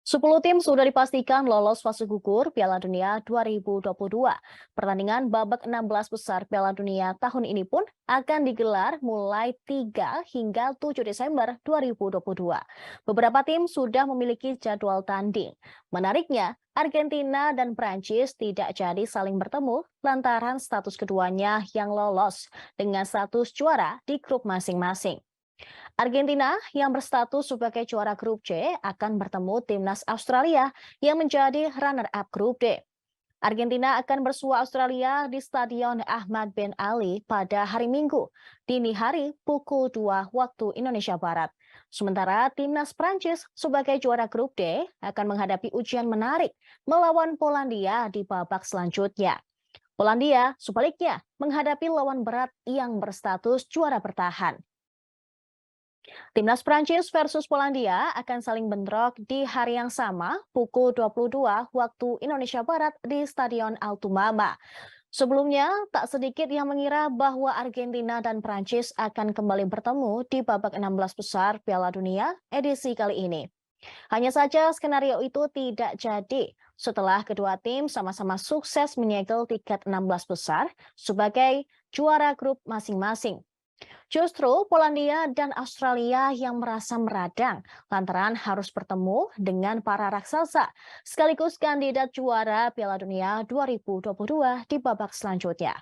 10 tim sudah dipastikan lolos fase gugur Piala Dunia 2022. Pertandingan babak 16 besar Piala Dunia tahun ini pun akan digelar mulai 3 hingga 7 Desember 2022. Beberapa tim sudah memiliki jadwal tanding. Menariknya, Argentina dan Prancis tidak jadi saling bertemu lantaran status keduanya yang lolos dengan status juara di grup masing-masing. Argentina yang berstatus sebagai juara grup C akan bertemu timnas Australia yang menjadi runner-up grup D. Argentina akan bersua Australia di Stadion Ahmad bin Ali pada hari Minggu, dini hari pukul 2 waktu Indonesia Barat. Sementara timnas Prancis sebagai juara grup D akan menghadapi ujian menarik melawan Polandia di babak selanjutnya. Polandia sebaliknya menghadapi lawan berat yang berstatus juara bertahan. Timnas Prancis versus Polandia akan saling bentrok di hari yang sama pukul 22 waktu Indonesia Barat di Stadion Altumama. Sebelumnya, tak sedikit yang mengira bahwa Argentina dan Prancis akan kembali bertemu di babak 16 besar Piala Dunia edisi kali ini. Hanya saja skenario itu tidak jadi setelah kedua tim sama-sama sukses menyegel tiket 16 besar sebagai juara grup masing-masing. Justru Polandia dan Australia yang merasa meradang lantaran harus bertemu dengan para raksasa sekaligus kandidat juara Piala Dunia 2022 di babak selanjutnya.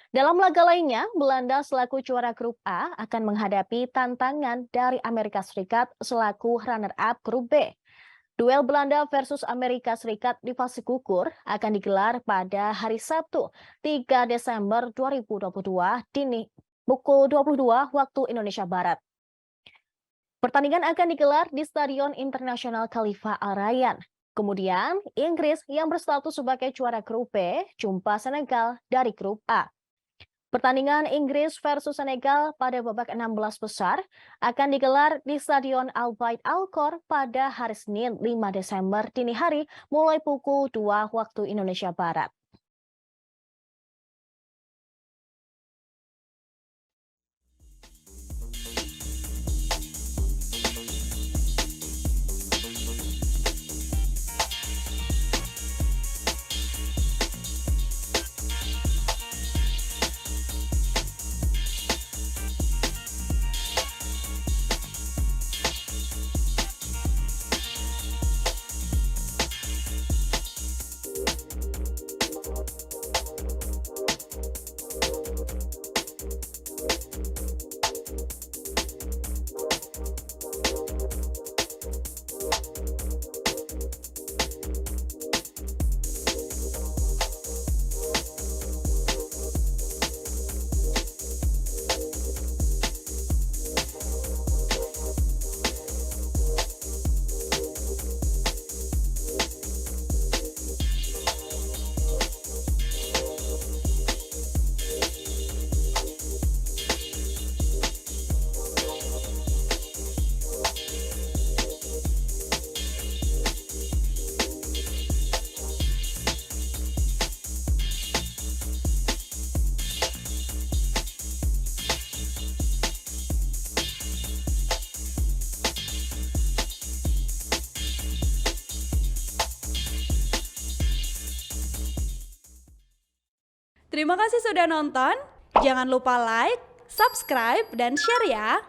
Dalam laga lainnya, Belanda selaku juara grup A akan menghadapi tantangan dari Amerika Serikat selaku runner-up grup B. Duel Belanda versus Amerika Serikat di fase gugur akan digelar pada hari Sabtu, 3 Desember 2022 dini pukul 22 waktu Indonesia Barat. Pertandingan akan digelar di Stadion Internasional Khalifa Al Rayyan. Kemudian, Inggris yang berstatus sebagai juara grup B jumpa Senegal dari grup A. Pertandingan Inggris versus Senegal pada babak 16 besar akan digelar di Stadion Al Bayt Al Khor pada hari Senin 5 Desember dini hari mulai pukul 2 waktu Indonesia Barat. Terima kasih sudah nonton. Jangan lupa like, subscribe, dan share ya.